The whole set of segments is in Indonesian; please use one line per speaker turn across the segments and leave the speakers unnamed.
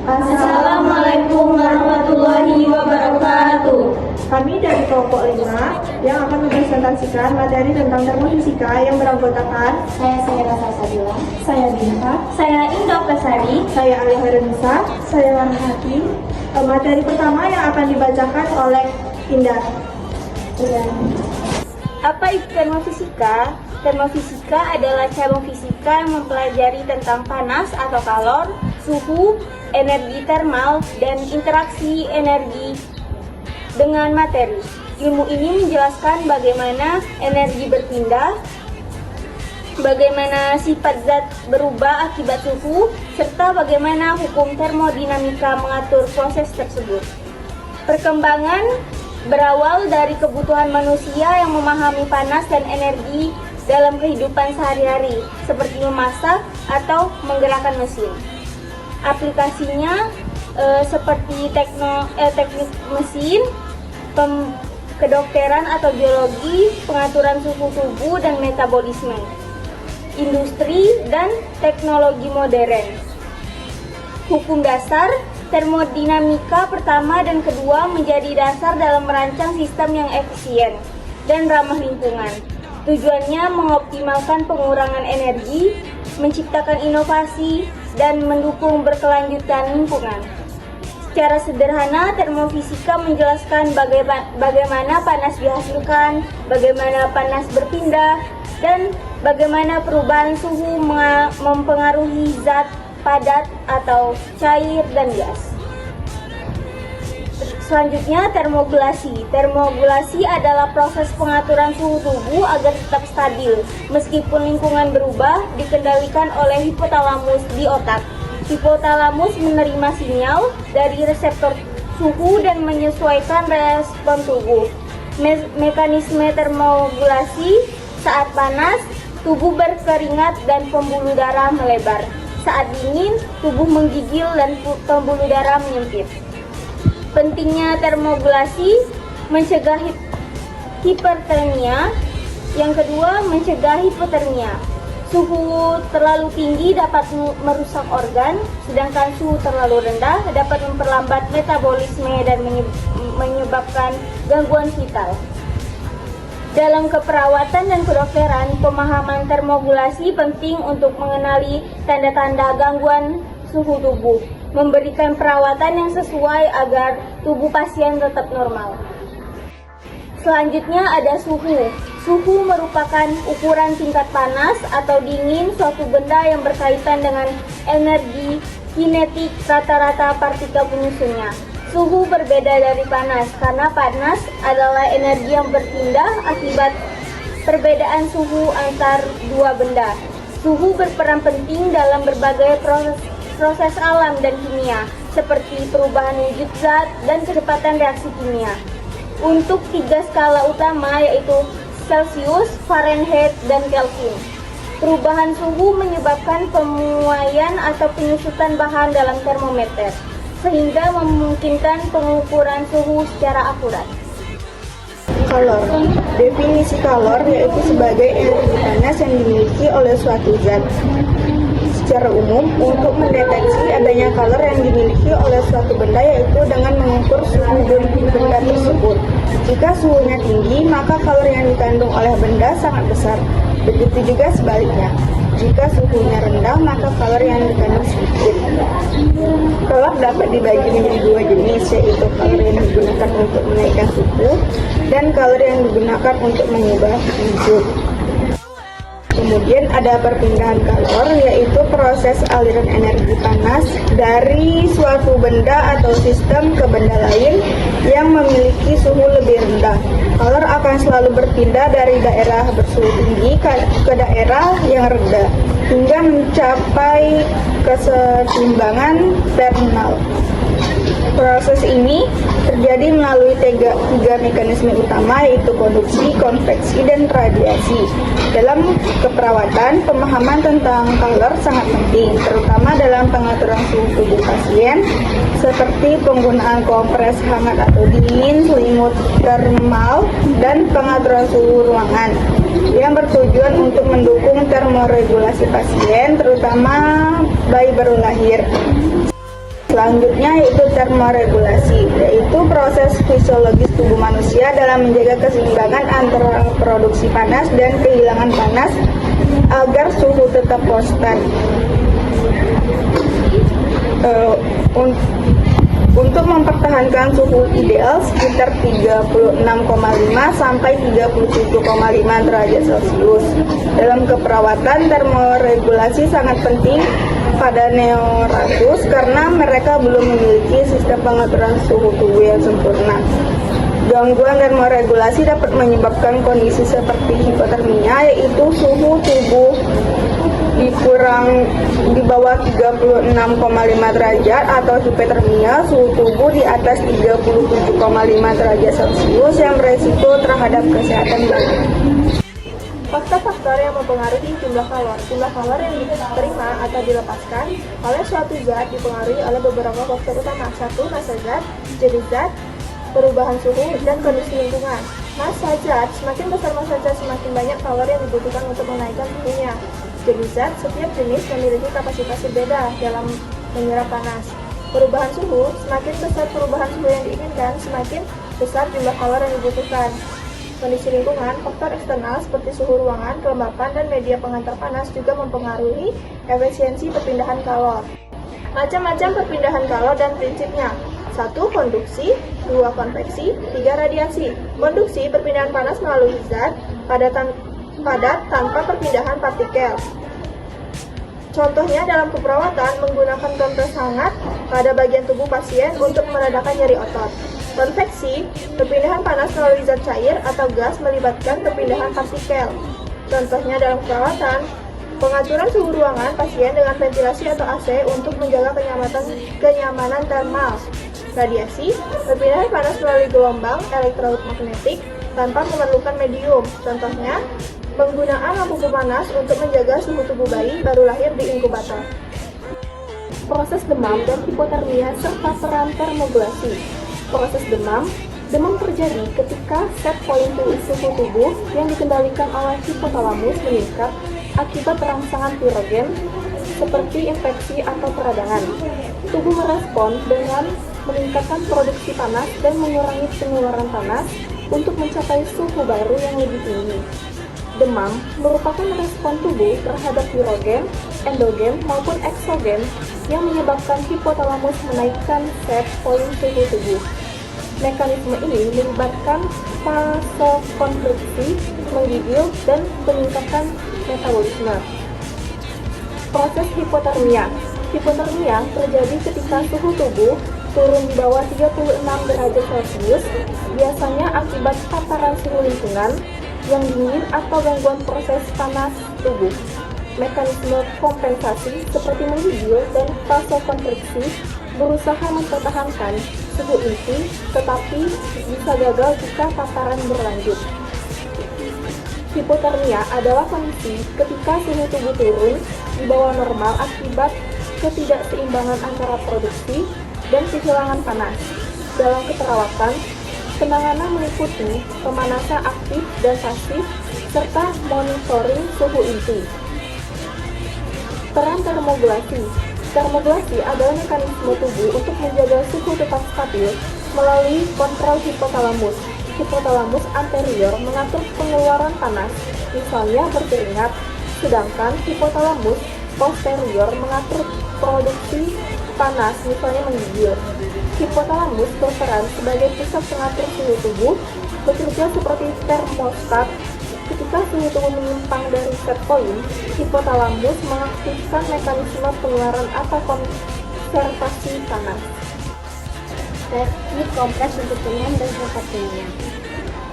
Assalamualaikum warahmatullahi wabarakatuh.
Kami dari kelompok 5 yang akan mempresentasikan materi tentang termofisika yang beranggotakan
Saya Rasa Sabila.
saya Dinka,
Saya Indah Pesari.
saya Alia Herenisa, saya Warna Hakim. Materi pertama yang akan dibacakan oleh Indah.
Apa itu termofisika? Termofisika adalah cabang fisika yang mempelajari tentang panas atau kalor, suhu, energi termal, dan interaksi energi dengan materi. Ilmu ini menjelaskan bagaimana energi berpindah, bagaimana sifat zat berubah akibat suhu, serta bagaimana hukum termodinamika mengatur proses tersebut. Perkembangan berawal dari kebutuhan manusia yang memahami panas dan energi dalam kehidupan sehari-hari, seperti memasak atau menggerakkan mesin. Aplikasinya seperti teknik mesin, kedokteran atau biologi, pengaturan suhu tubuh dan metabolisme, industri, dan teknologi modern. Hukum dasar termodinamika pertama dan kedua menjadi dasar dalam merancang sistem yang efisien dan ramah lingkungan. Tujuannya mengoptimalkan pengurangan energi, menciptakan inovasi, dan mendukung berkelanjutan lingkungan. Secara sederhana, termofisika menjelaskan bagaimana panas dihasilkan, bagaimana panas berpindah, dan bagaimana perubahan suhu mempengaruhi zat padat atau cair dan gas. Selanjutnya, termogulasi. Termogulasi adalah proses pengaturan suhu tubuh agar tetap stabil, meskipun lingkungan berubah, dikendalikan oleh hipotalamus di otak. Hipotalamus menerima sinyal dari reseptor suhu dan menyesuaikan respon tubuh. Mekanisme termogulasi: saat panas, tubuh berkeringat dan pembuluh darah melebar. Saat dingin, tubuh menggigil dan pembuluh darah menyempit. Pentingnya termogulasi: mencegah hipertermia. Yang kedua, mencegah hipotermia. Suhu terlalu tinggi dapat merusak organ, sedangkan suhu terlalu rendah dapat memperlambat metabolisme dan menyebabkan gangguan vital. Dalam keperawatan dan kedokteran, pemahaman termogulasi penting untuk mengenali tanda-tanda gangguan suhu tubuh, memberikan perawatan yang sesuai agar tubuh pasien tetap normal. Selanjutnya ada suhu. Suhu merupakan ukuran tingkat panas atau dingin suatu benda yang berkaitan dengan energi kinetik rata-rata partikel penyusunnya. Suhu berbeda dari panas karena panas adalah energi yang berpindah akibat perbedaan suhu antar dua benda. Suhu berperan penting dalam berbagai proses alam dan kimia, seperti perubahan wujud zat dan kecepatan reaksi kimia. Untuk 3 skala utama, yaitu Celsius, Fahrenheit, dan Kelvin. Perubahan suhu menyebabkan pemuaian atau penyusutan bahan dalam termometer, sehingga memungkinkan pengukuran suhu secara akurat.
Kalor. Definisi kalor yaitu sebagai energi panas yang dimiliki oleh suatu zat. Secara umum, untuk mendeteksi adanya kalor yang dimiliki oleh suatu benda yaitu dengan mengukur suhu benda tersebut. Jika suhunya tinggi, maka kalor yang dikandung oleh benda sangat besar. Begitu juga sebaliknya. Jika suhunya rendah, maka kalor yang dikandung sedikit. Kalor dapat dibagi menjadi 2 jenis, yaitu kalor yang digunakan untuk menaikkan suhu dan kalor yang digunakan untuk mengubah wujud. Kemudian ada perpindahan kalor, yaitu proses aliran energi panas dari suatu benda atau sistem ke benda lain yang memiliki suhu lebih rendah. Kalor akan selalu berpindah dari daerah bersuhu tinggi ke daerah yang rendah hingga mencapai keseimbangan terminal. Proses ini terjadi melalui tiga mekanisme utama, yaitu konduksi, konveksi, dan radiasi. Dalam keperawatan, pemahaman tentang kalor sangat penting, terutama dalam pengaturan suhu tubuh pasien, seperti penggunaan kompres hangat atau dingin, selimut termal, dan pengaturan suhu ruangan yang bertujuan untuk mendukung termoregulasi pasien, terutama bayi baru lahir. Selanjutnya yaitu termoregulasi, yaitu proses fisiologis tubuh manusia dalam menjaga keseimbangan antara produksi panas dan kehilangan panas agar suhu tetap konstan. Untuk mempertahankan suhu ideal sekitar 36,5 sampai 37,5 derajat Celcius. Dalam keperawatan, termoregulasi sangat penting pada neonatus karena mereka belum memiliki sistem pengaturan suhu tubuh yang sempurna. Gangguan termoregulasi dapat menyebabkan kondisi seperti hipotermia, yaitu suhu tubuh di bawah 36,5 derajat, atau hipotermia, suhu tubuh di atas 37,5 derajat Celcius yang beresiko terhadap kesehatan badan.
Faktor-faktor yang mempengaruhi jumlah kalor. Jumlah kalor yang diterima atau dilepaskan oleh suatu zat dipengaruhi oleh beberapa faktor utama. 1. Massa zat, jenis zat, perubahan suhu, dan kondisi lingkungan. Massa zat, semakin besar massa zat, semakin banyak kalor yang dibutuhkan untuk menaikkan suhunya. Jenis zat, setiap jenis memiliki kapasitas berbeda dalam menyerap panas. Perubahan suhu, semakin besar perubahan suhu yang diinginkan, semakin besar jumlah kalor yang dibutuhkan. Kondisi lingkungan, faktor eksternal seperti suhu ruangan, kelembapan, dan media pengantar panas juga mempengaruhi efisiensi perpindahan kalor. Macam-macam perpindahan kalor dan prinsipnya. 1. Konduksi, 2. Konveksi, 3. Radiasi. Konduksi, perpindahan panas melalui zat padat tanpa perpindahan partikel. Contohnya dalam keperawatan menggunakan kompres hangat pada bagian tubuh pasien untuk meredakan nyeri otot. Konveksi, perpindahan panas melalui zat cair atau gas melibatkan perpindahan partikel. Contohnya dalam perawatan, pengaturan suhu ruangan pasien dengan ventilasi atau AC untuk menjaga kenyamanan termal. Radiasi, perpindahan panas melalui gelombang elektromagnetik tanpa memerlukan medium. Contohnya, penggunaan lampu pemanas untuk menjaga suhu tubuh bayi baru lahir di inkubator. Proses demam dan hipotermia serta peran termogulasi. Proses demam terjadi ketika set point suhu tubuh yang dikendalikan oleh hipotalamus meningkat akibat rangsangan pirogen seperti infeksi atau peradangan. Tubuh merespon dengan meningkatkan produksi panas dan mengurangi pengeluaran panas untuk mencapai suhu baru yang lebih tinggi. Demam merupakan respon tubuh terhadap pirogen, endogen maupun eksogen yang menyebabkan hipotalamus menaikkan set point suhu tubuh. Mekanisme ini melibatkan vasokonstriksi, menggigil, dan peningkatan metabolisme. Proses hipotermia. Hipotermia terjadi ketika suhu tubuh turun di bawah 36 derajat Celcius, biasanya akibat paparan suhu lingkungan yang dingin atau gangguan proses panas tubuh. Mekanisme kompensasi seperti menggigil dan vasokonstriksi berusaha mempertahankan suhu inti, tetapi bisa gagal jika paparan berlanjut. Hipotermia adalah kondisi ketika suhu tubuh turun di bawah normal akibat ketidakseimbangan antara produksi dan kehilangan panas. Dalam keperawatan, penanganan meliputi pemanasan aktif dan pasif serta monitoring suhu inti. Peran termogulasi. Termogulasi adalah mekanisme tubuh untuk menjaga suhu tetap stabil melalui kontrol hipotalamus. Hipotalamus anterior mengatur pengeluaran panas, misalnya berkeringat, sedangkan hipotalamus posterior mengatur produksi panas, misalnya menggigil. Hipotalamus berperan sebagai pusat pengatur suhu tubuh, bekerja seperti termostat. Ketika suhu tubuh menyimpang dari set point, hipotalamus mengaktifkan mekanisme pengeluaran atau konservasi panas.
Teknik kompres untuk demam dan hipotermia.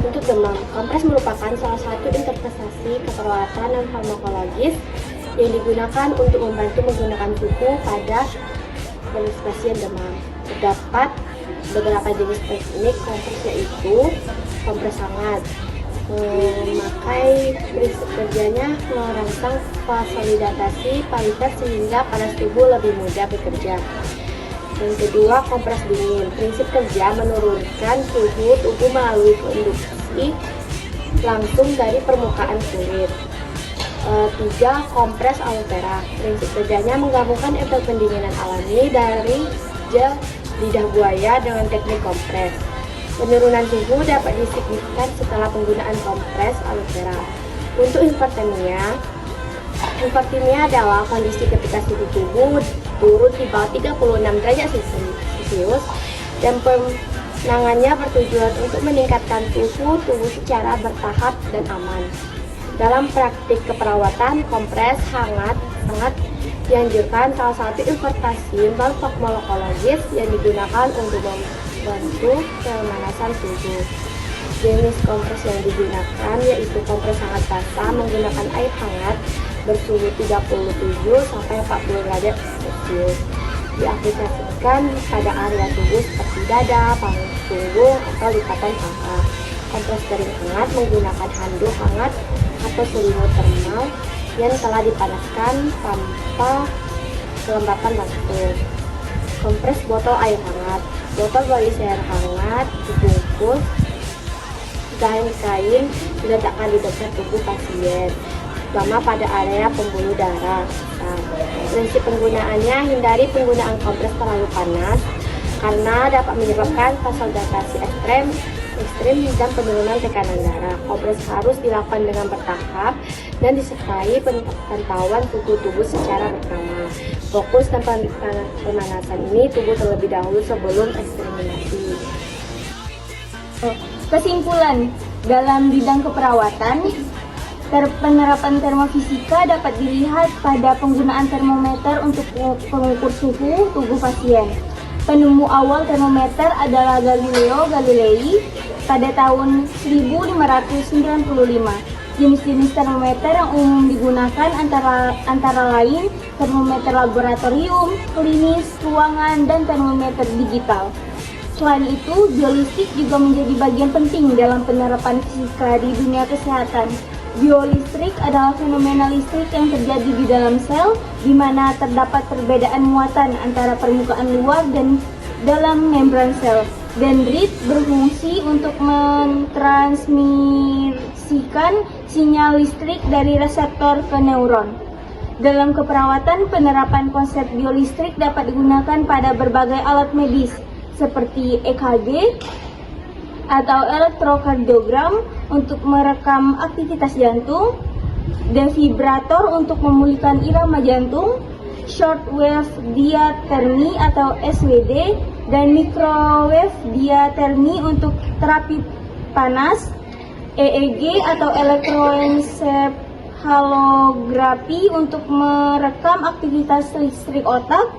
Untuk demam, kompres merupakan salah satu interpretasi keperawatan dan farmakologis yang digunakan untuk membantu menggunakan suhu pada pasien demam. Terdapat beberapa jenis teknik kompres, yaitu kompres hangat. Memakai prinsip kerjanya merangsang vasodilatasi paritas sehingga panas tubuh lebih mudah bekerja. Yang kedua, kompres dingin. Prinsip kerja menurunkan suhu tubuh melalui induksi langsung dari permukaan kulit. 3. Kompres aloe vera. Prinsip kerjanya menggabungkan efek pendinginan alami dari gel lidah buaya dengan teknik kompres. Penurunan suhu dapat disignifikan setelah penggunaan kompres aloe vera. Untuk hipertermia adalah kondisi ketika suhu tubuh turun di bawah 36 derajat Celcius dan penanganannya bertujuan untuk meningkatkan suhu tubuh secara bertahap dan aman. Dalam praktik keperawatan, kompres hangat sangat dianjurkan. Salah satu intervensi farmakologis yang digunakan untuk membantu pemanasan tubuh. Jenis kompres yang digunakan yaitu kompres hangat basah menggunakan air hangat bersuhu 37 sampai 40 derajat Celcius. Diaplikasikan pada area tubuh seperti dada, punggung, atau lipatan paha. Kompres kering hangat menggunakan handuk hangat atau selimut termal yang telah dipanaskan tanpa kelembapan langsung. Kompres botol air hangat. Botol berisi air hangat dibungkus kain diletakkan di dekat tubuh pasien, terutama pada area pembuluh darah. Prinsip penggunaannya, hindari penggunaan kompres terlalu panas karena dapat menyebabkan vasodilatasi ekstrem dan penurunan tekanan darah. Kompres harus dilakukan dengan bertahap dan disertai pantauan suhu tubuh secara berkala. Fokus dan pemanasan ini tubuh terlebih dahulu sebelum eksterminasi.
Kesimpulan, dalam bidang keperawatan, penerapan termofisika dapat dilihat pada penggunaan termometer untuk pengukur suhu tubuh pasien. Penemu awal termometer adalah Galileo Galilei pada tahun 1595. Jenis-jenis termometer yang umum digunakan antara lain termometer laboratorium, klinis, ruangan, dan termometer digital. Selain itu, biolistrik juga menjadi bagian penting dalam penerapan fisika di dunia kesehatan. Biolistrik adalah fenomena listrik yang terjadi di dalam sel, di mana terdapat perbedaan muatan antara permukaan luar dan dalam membran sel. Dendrit berfungsi untuk mentransmisikan sinyal listrik dari reseptor ke neuron. Dalam keperawatan, penerapan konsep biolistrik dapat digunakan pada berbagai alat medis, seperti EKG atau elektrokardiogram untuk merekam aktivitas jantung, defibrator untuk memulihkan irama jantung, shortwave diathermy atau SWD, dan microwave diathermy untuk terapi panas, EEG atau elektroencephalografi untuk merekam aktivitas listrik otak,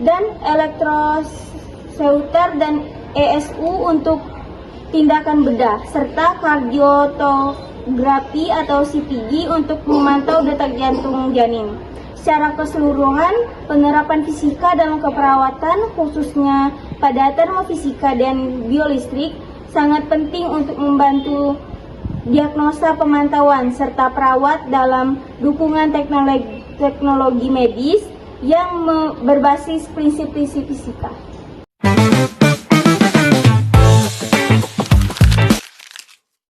dan elektroseuter dan ESU untuk tindakan bedah, serta kardiotografi atau CTG untuk memantau detak jantung janin. Secara keseluruhan, penerapan fisika dalam keperawatan, khususnya pada termofisika dan biolistrik, sangat penting untuk membantu diagnosa, pemantauan, serta perawat dalam dukungan teknologi medis yang berbasis prinsip-prinsip fisika.